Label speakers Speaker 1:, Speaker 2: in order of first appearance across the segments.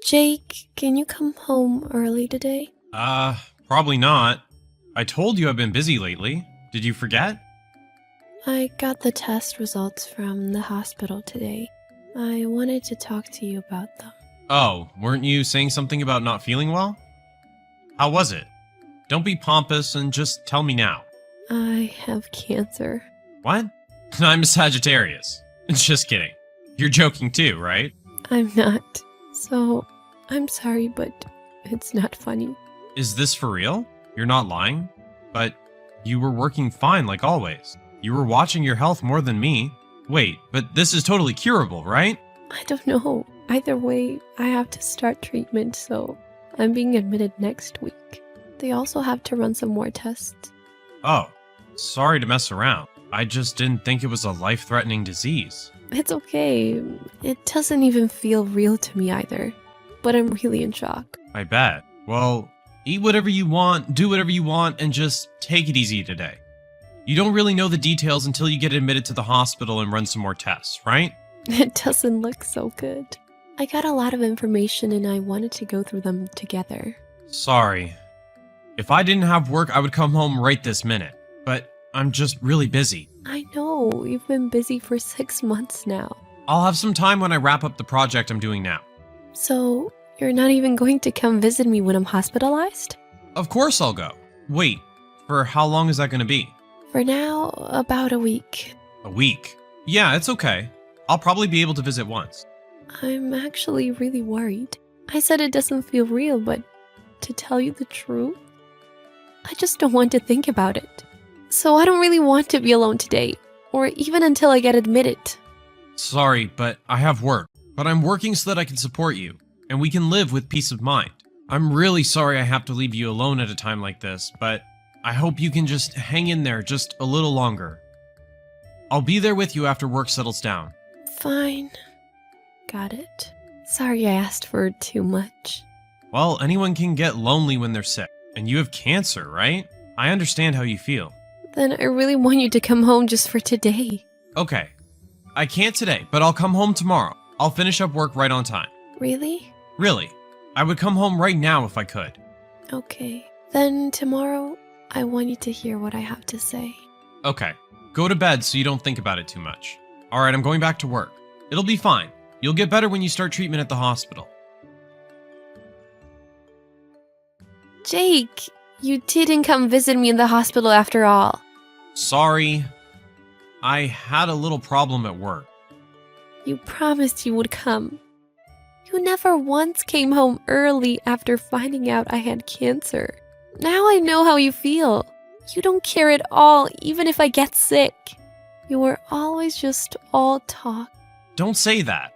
Speaker 1: Jake, can you come home early today?
Speaker 2: Probably not. I told you I've been busy lately. Did you forget?
Speaker 1: I got the test results from the hospital today. I wanted to talk to you about them.
Speaker 2: Oh, weren't you saying something about not feeling well? How was it? Don't be pompous and just tell me now.
Speaker 1: I have cancer.
Speaker 2: What? I'm a Sagittarius. Just kidding. You're joking too, right?
Speaker 1: I'm not. So, I'm sorry, but it's not funny.
Speaker 2: Is this for real? You're not lying? But you were working fine like always. You were watching your health more than me. Wait, but this is totally curable, right?
Speaker 1: I don't know. Either way, I have to start treatment, so I'm being admitted next week. They also have to run some more tests.
Speaker 2: Oh, sorry to mess around. I just didn't think it was a life-threatening disease.
Speaker 1: It's okay. It doesn't even feel real to me either. But I'm really in shock.
Speaker 2: I bet. Well, eat whatever you want, do whatever you want, and just take it easy today. You don't really know the details until you get admitted to the hospital and run some more tests, right?
Speaker 1: It doesn't look so good. I got a lot of information and I wanted to go through them together.
Speaker 2: Sorry. If I didn't have work, I would come home right this minute. But I'm just really busy.
Speaker 1: I know, you've been busy for 6 months now.
Speaker 2: I'll have some time when I wrap up the project I'm doing now.
Speaker 1: So, you're not even going to come visit me when I'm hospitalized?
Speaker 2: Of course I'll go. Wait, for how long is that going to be?
Speaker 1: For now, about a week.
Speaker 2: A week? Yeah, it's okay. I'll probably be able to visit once.
Speaker 1: I'm actually really worried. I said it doesn't feel real, but to tell you the truth, I just don't want to think about it. So I don't really want to be alone today, or even until I get admitted.
Speaker 2: Sorry, but I have work. But I'm working so that I can support you, and we can live with peace of mind. I'm really sorry I have to leave you alone at a time like this, but I hope you can just hang in there just a little longer. I'll be there with you after work settles down.
Speaker 1: Fine. Got it. Sorry I asked for too much.
Speaker 2: Well, anyone can get lonely when they're sick, and you have cancer, right? I understand how you feel.
Speaker 1: Then I really want you to come home just for today.
Speaker 2: Okay. I can't today, but I'll come home tomorrow. I'll finish up work right on time.
Speaker 1: Really?
Speaker 2: Really. I would come home right now if I could.
Speaker 1: Okay. Then tomorrow, I want you to hear what I have to say.
Speaker 2: Okay. Go to bed so you don't think about it too much. Alright, I'm going back to work. It'll be fine. You'll get better when you start treatment at the hospital.
Speaker 1: Jake, you didn't come visit me in the hospital after all.
Speaker 2: Sorry. I had a little problem at work.
Speaker 1: You promised you would come. You never once came home early after finding out I had cancer. Now I know how you feel. You don't care at all, even if I get sick. You were always just all talk.
Speaker 2: Don't say that.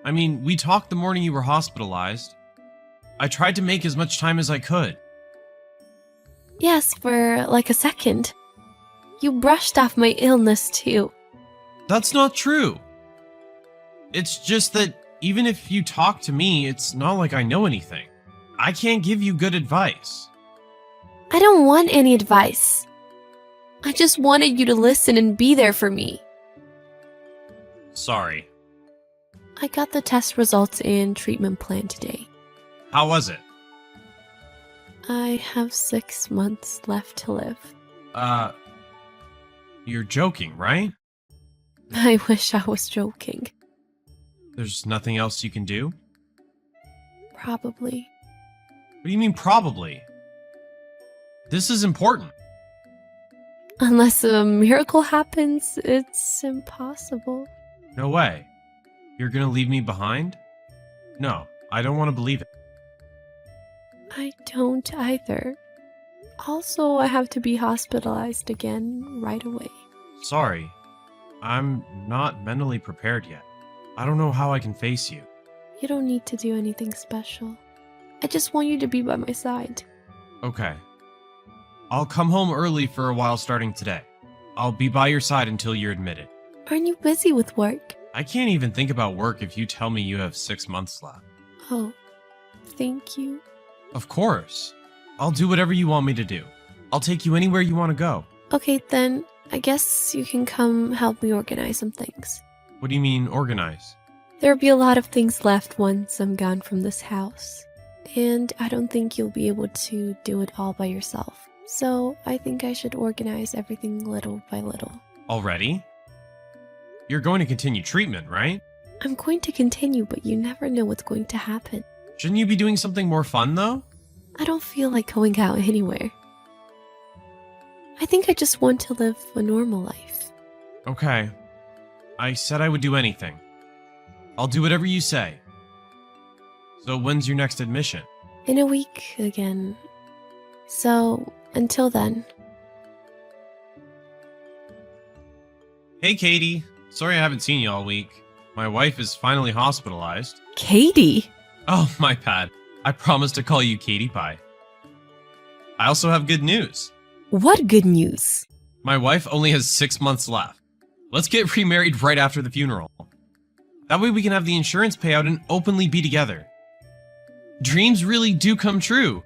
Speaker 2: I mean, we talked the morning you were hospitalized. I tried to make as much time as I could.
Speaker 1: Yes, for like a second. You brushed off my illness too.
Speaker 2: That's not true. It's just that even if you talk to me, it's not like I know anything. I can't give you good advice.
Speaker 1: I don't want any advice. I just wanted you to listen and be there for me.
Speaker 2: Sorry.
Speaker 1: I got the test results and treatment plan today.
Speaker 2: How was it?
Speaker 1: I have 6 months left to live.
Speaker 2: You're joking, right?
Speaker 1: I wish I was joking.
Speaker 2: There's nothing else you can do?
Speaker 1: Probably.
Speaker 2: What do you mean, probably? This is important.
Speaker 1: Unless a miracle happens, it's impossible.
Speaker 2: No way. You're gonna leave me behind? No, I don't want to believe it.
Speaker 1: I don't either. Also, I have to be hospitalized again right away.
Speaker 2: Sorry. I'm not mentally prepared yet. I don't know how I can face you.
Speaker 1: You don't need to do anything special. I just want you to be by my side.
Speaker 2: Okay. I'll come home early for a while starting today. I'll be by your side until you're admitted.
Speaker 1: Aren't you busy with work?
Speaker 2: I can't even think about work if you tell me you have 6 months left.
Speaker 1: Oh, thank you.
Speaker 2: Of course. I'll do whatever you want me to do. I'll take you anywhere you want to go.
Speaker 1: Okay, then I guess you can come help me organize some things.
Speaker 2: What do you mean, organize?
Speaker 1: There'll be a lot of things left once I'm gone from this house. And I don't think you'll be able to do it all by yourself. So I think I should organize everything little by little.
Speaker 2: Already? You're going to continue treatment, right?
Speaker 1: I'm going to continue, but you never know what's going to happen.
Speaker 2: Shouldn't you be doing something more fun, though?
Speaker 1: I don't feel like going out anywhere. I think I just want to live a normal life.
Speaker 2: Okay. I said I would do anything. I'll do whatever you say. So when's your next admission?
Speaker 1: In a week again. So, until then.
Speaker 2: Hey, Katie. Sorry I haven't seen you all week. My wife is finally hospitalized.
Speaker 1: Katie?
Speaker 2: Oh, my bad. I promised to call you Katie Pie. I also have good news.
Speaker 1: What good news?
Speaker 2: My wife only has 6 months left. Let's get remarried right after the funeral. That way we can have the insurance payout and openly be together. Dreams really do come true.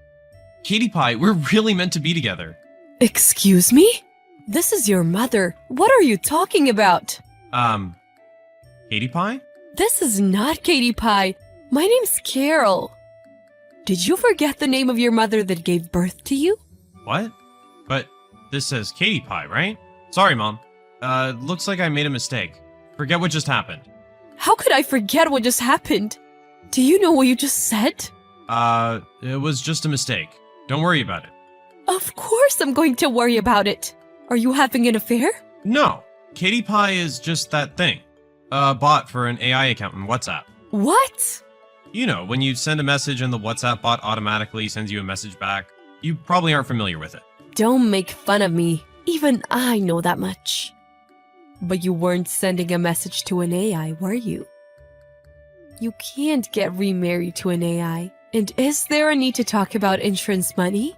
Speaker 2: Katie Pie, we're really meant to be together.
Speaker 1: Excuse me? This is your mother. What are you talking about?
Speaker 2: Katie Pie?
Speaker 1: This is not Katie Pie. My name's Carol. Did you forget the name of your mother that gave birth to you?
Speaker 2: What? But this says Katie Pie, right? Sorry, Mom. Looks like I made a mistake. Forget what just happened.
Speaker 1: How could I forget what just happened? Do you know what you just said?
Speaker 2: It was just a mistake. Don't worry about it.
Speaker 1: Of course I'm going to worry about it. Are you having an affair?
Speaker 2: No. Katie Pie is just that thing. A bot for an AI account in WhatsApp.
Speaker 1: What?
Speaker 2: You know, when you send a message and the WhatsApp bot automatically sends you a message back. You probably aren't familiar with it.
Speaker 1: Don't make fun of me. Even I know that much. But you weren't sending a message to an AI, were you? You can't get remarried to an AI. And is there a need to talk about insurance money?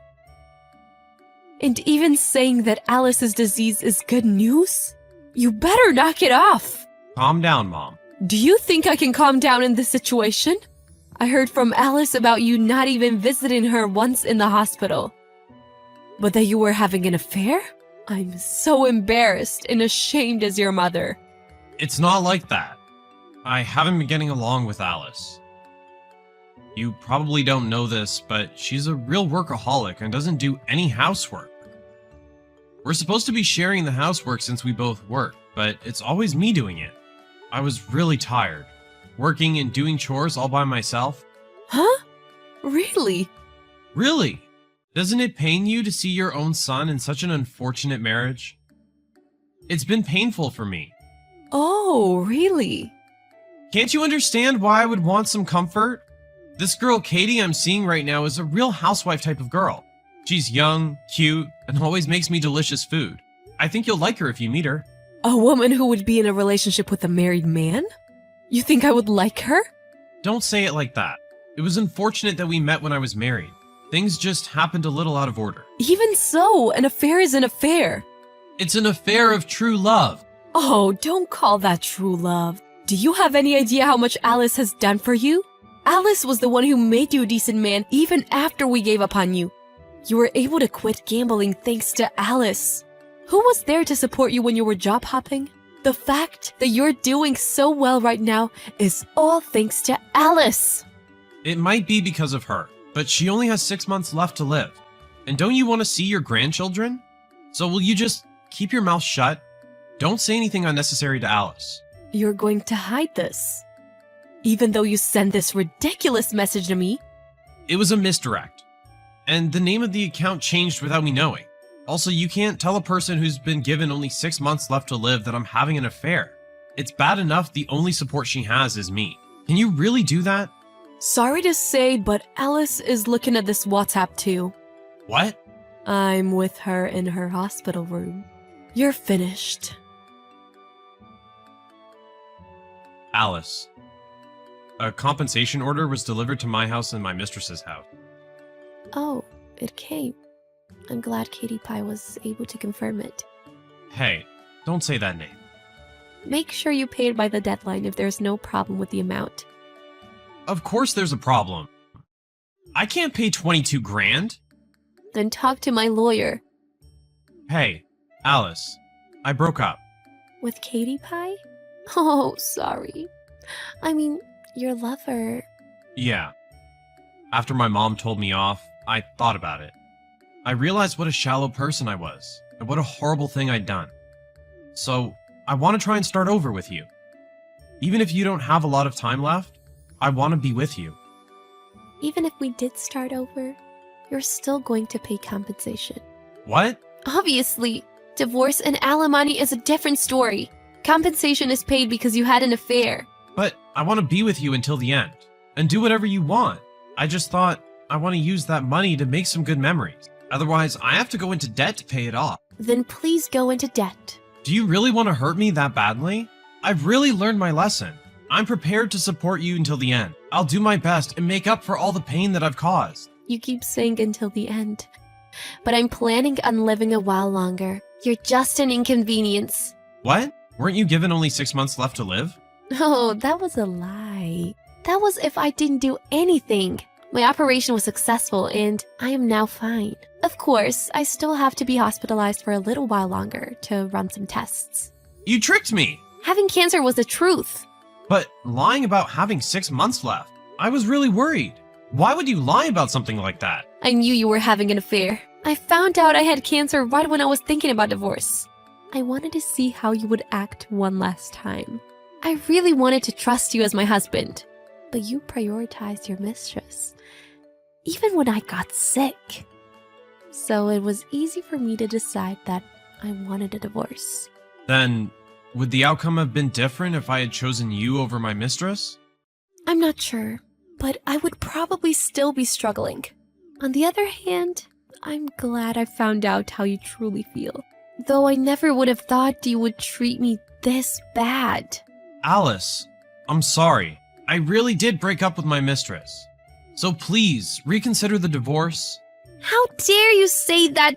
Speaker 1: And even saying that Alice's disease is good news? You better knock it off!
Speaker 2: Calm down, Mom.
Speaker 1: Do you think I can calm down in this situation? I heard from Alice about you not even visiting her once in the hospital. But that you were having an affair? I'm so embarrassed and ashamed as your mother.
Speaker 2: It's not like that. I haven't been getting along with Alice. You probably don't know this, but she's a real workaholic and doesn't do any housework. We're supposed to be sharing the housework since we both work, but it's always me doing it. I was really tired, working and doing chores all by myself.
Speaker 1: Huh? Really?
Speaker 2: Really? Doesn't it pain you to see your own son in such an unfortunate marriage? It's been painful for me.
Speaker 1: Oh, really?
Speaker 2: Can't you understand why I would want some comfort? This girl Katie I'm seeing right now is a real housewife type of girl. She's young, cute, and always makes me delicious food. I think you'll like her if you meet her.
Speaker 1: A woman who would be in a relationship with a married man? You think I would like her?
Speaker 2: Don't say it like that. It was unfortunate that we met when I was married. Things just happened a little out of order.
Speaker 1: Even so, an affair is an affair.
Speaker 2: It's an affair of true love.
Speaker 1: Oh, don't call that true love. Do you have any idea how much Alice has done for you? Alice was the one who made you a decent man even after we gave up on you. You were able to quit gambling thanks to Alice. Who was there to support you when you were job hopping? The fact that you're doing so well right now is all thanks to Alice.
Speaker 2: It might be because of her, but she only has 6 months left to live. And don't you want to see your grandchildren? So will you just keep your mouth shut? Don't say anything unnecessary to Alice.
Speaker 1: You're going to hide this. Even though you sent this ridiculous message to me.
Speaker 2: It was a misdirect. And the name of the account changed without me knowing. Also, you can't tell a person who's been given only 6 months left to live that I'm having an affair. It's bad enough the only support she has is me. Can you really do that?
Speaker 1: Sorry to say, but Alice is looking at this WhatsApp too.
Speaker 2: What?
Speaker 1: I'm with her in her hospital room. You're finished.
Speaker 2: Alice. A compensation order was delivered to my house and my mistress's house.
Speaker 1: Oh, it came. I'm glad Katie Pie was able to confirm it.
Speaker 2: Hey, don't say that name.
Speaker 1: Make sure you pay it by the deadline if there's no problem with the amount.
Speaker 2: Of course there's a problem. I can't pay 22 grand.
Speaker 1: Then talk to my lawyer.
Speaker 2: Hey, Alice, I broke up.
Speaker 1: With Katie Pie? Oh, sorry. I mean, your lover.
Speaker 2: Yeah. After my mom told me off, I thought about it. I realized what a shallow person I was, and what a horrible thing I'd done. So, I want to try and start over with you. Even if you don't have a lot of time left, I want to be with you.
Speaker 1: Even if we did start over, you're still going to pay compensation.
Speaker 2: What?
Speaker 1: Obviously, divorce and alimony is a different story. Compensation is paid because you had an affair.
Speaker 2: But I want to be with you until the end, and do whatever you want. I just thought I want to use that money to make some good memories. Otherwise, I have to go into debt to pay it off.
Speaker 1: Then please go into debt.
Speaker 2: Do you really want to hurt me that badly? I've really learned my lesson. I'm prepared to support you until the end. I'll do my best and make up for all the pain that I've caused.
Speaker 1: You keep saying until the end. But I'm planning on living a while longer. You're just an inconvenience.
Speaker 2: What? Weren't you given only 6 months left to live?
Speaker 1: Oh, that was a lie. That was if I didn't do anything. My operation was successful and I am now fine. Of course, I still have to be hospitalized for a little while longer to run some tests.
Speaker 2: You tricked me!
Speaker 1: Having cancer was the truth.
Speaker 2: But lying about having 6 months left, I was really worried. Why would you lie about something like that?
Speaker 1: I knew you were having an affair. I found out I had cancer right when I was thinking about divorce. I wanted to see how you would act one last time. I really wanted to trust you as my husband, but you prioritized your mistress, even when I got sick. So it was easy for me to decide that I wanted a divorce.
Speaker 2: Then, would the outcome have been different if I had chosen you over my mistress?
Speaker 1: I'm not sure, but I would probably still be struggling. On the other hand, I'm glad I found out how you truly feel. Though I never would have thought you would treat me this bad.
Speaker 2: Alice, I'm sorry. I really did break up with my mistress. So please, reconsider the divorce.
Speaker 1: How dare you say that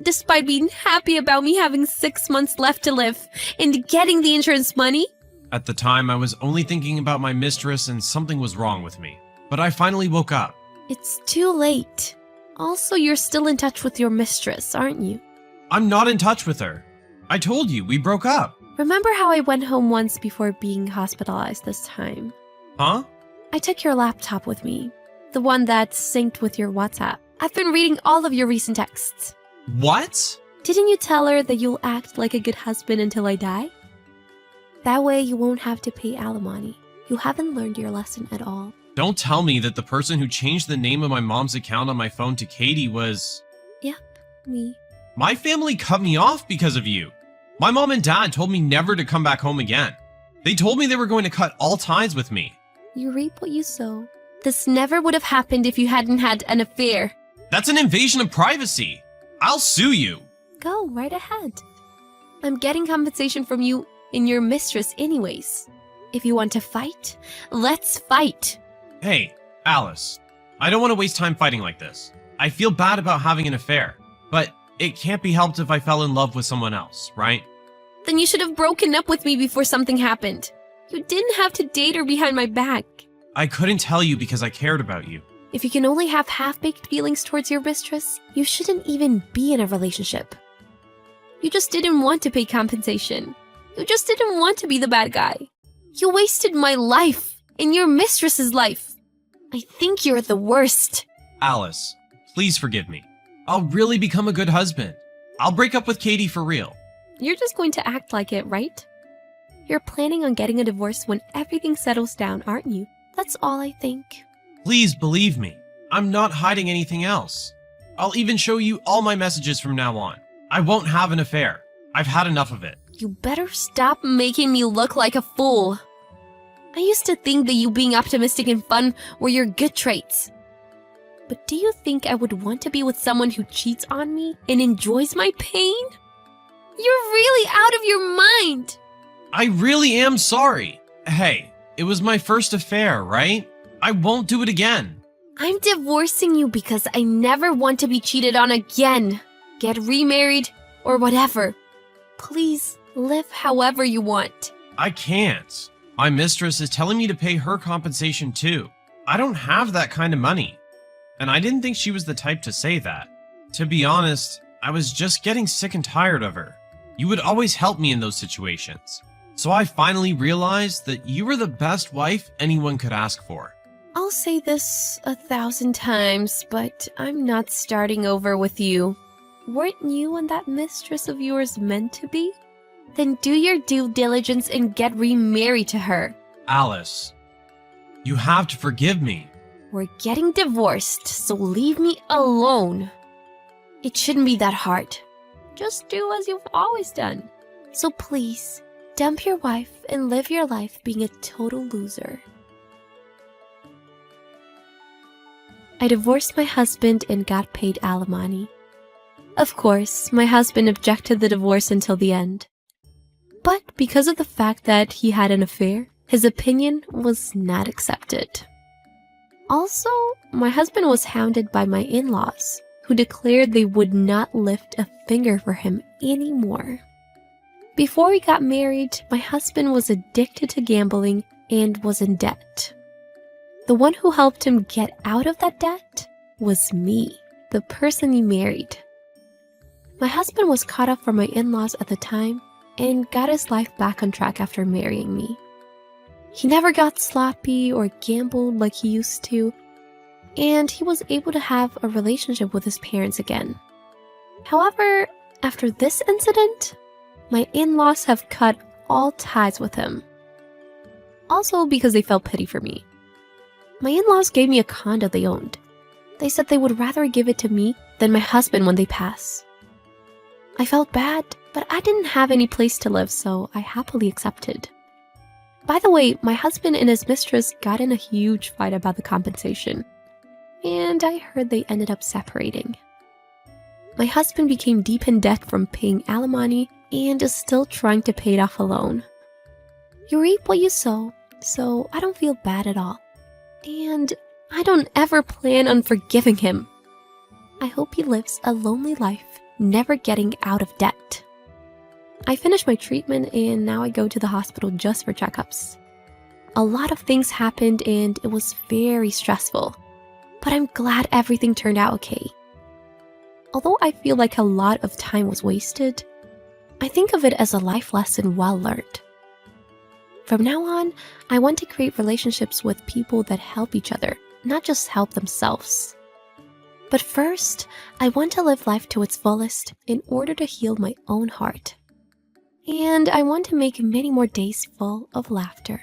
Speaker 1: despite being happy about me having 6 months left to live and getting the insurance money?
Speaker 2: At the time, I was only thinking about my mistress and something was wrong with me. But I finally woke up.
Speaker 1: It's too late. Also, you're still in touch with your mistress, aren't you?
Speaker 2: I'm not in touch with her. I told you, we broke up.
Speaker 1: Remember how I went home once before being hospitalized this time?
Speaker 2: Huh?
Speaker 1: I took your laptop with me. The one that's synced with your WhatsApp. I've been reading all of your recent texts.
Speaker 2: What?
Speaker 1: Didn't you tell her that you'll act like a good husband until I die? That way you won't have to pay alimony. You haven't learned your lesson at all.
Speaker 2: Don't tell me that the person who changed the name of my mom's account on my phone to Katie was...
Speaker 1: Yep, me.
Speaker 2: My family cut me off because of you. My mom and dad told me never to come back home again. They told me they were going to cut all ties with me.
Speaker 1: You reap what you sow. This never would have happened if you hadn't had an affair.
Speaker 2: That's an invasion of privacy. I'll sue you.
Speaker 1: Go right ahead. I'm getting compensation from you and your mistress anyways. If you want to fight, let's fight.
Speaker 2: Hey, Alice. I don't want to waste time fighting like this. I feel bad about having an affair, but it can't be helped if I fell in love with someone else, right?
Speaker 1: Then you should have broken up with me before something happened. You didn't have to date her behind my back.
Speaker 2: I couldn't tell you because I cared about you.
Speaker 1: If you can only have half-baked feelings towards your mistress, you shouldn't even be in a relationship. You just didn't want to pay compensation. You just didn't want to be the bad guy. You wasted my life and your mistress's life. I think you're the worst.
Speaker 2: Alice, please forgive me. I'll really become a good husband. I'll break up with Katie for real.
Speaker 1: You're just going to act like it, right? You're planning on getting a divorce when everything settles down, aren't you? That's all I think.
Speaker 2: Please believe me. I'm not hiding anything else. I'll even show you all my messages from now on. I won't have an affair. I've had enough of it.
Speaker 1: You better stop making me look like a fool. I used to think that you being optimistic and fun were your good traits. But do you think I would want to be with someone who cheats on me and enjoys my pain? You're really out of your mind!
Speaker 2: I really am sorry. Hey, it was my first affair, right? I won't do it again.
Speaker 1: I'm divorcing you because I never want to be cheated on again. Get remarried or whatever. Please live however you want.
Speaker 2: I can't. My mistress is telling me to pay her compensation too. I don't have that kind of money. And I didn't think she was the type to say that. To be honest, I was just getting sick and tired of her. You would always help me in those situations. So I finally realized that you were the best wife anyone could ask for.
Speaker 1: I'll say this 1,000 times, but I'm not starting over with you. Weren't you and that mistress of yours meant to be? Then do your due diligence and get remarried to her.
Speaker 2: Alice, you have to forgive me.
Speaker 1: We're getting divorced, so leave me alone. It shouldn't be that hard. Just do as you've always done. So please, dump your wife and live your life being a total loser. I divorced my husband and got paid alimony. Of course, my husband objected the divorce until the end. But because of the fact that he had an affair, his opinion was not accepted. Also, my husband was hounded by my in-laws, who declared they would not lift a finger for him anymore. Before we got married, my husband was addicted to gambling and was in debt. The one who helped him get out of that debt was me, the person he married. My husband was caught up from my in-laws at the time and got his life back on track after marrying me. He never got sloppy or gambled like he used to, and he was able to have a relationship with his parents again. However, after this incident, my in-laws have cut all ties with him. Also because they felt pity for me. My in-laws gave me a condo they owned. They said they would rather give it to me than my husband when they pass. I felt bad, but I didn't have any place to live, so I happily accepted. By the way, my husband and his mistress got in a huge fight about the compensation, and I heard they ended up separating. My husband became deep in debt from paying alimony and is still trying to pay it off alone. You reap what you sow, so I don't feel bad at all. And I don't ever plan on forgiving him. I hope he lives a lonely life, never getting out of debt. I finished my treatment and now I go to the hospital just for checkups. A lot of things happened and it was very stressful, but I'm glad everything turned out okay. Although I feel like a lot of time was wasted, I think of it as a life lesson well learned. From now on, I want to create relationships with people that help each other, not just help themselves. But first, I want to live life to its fullest in order to heal my own heart. And I want to make many more days full of laughter.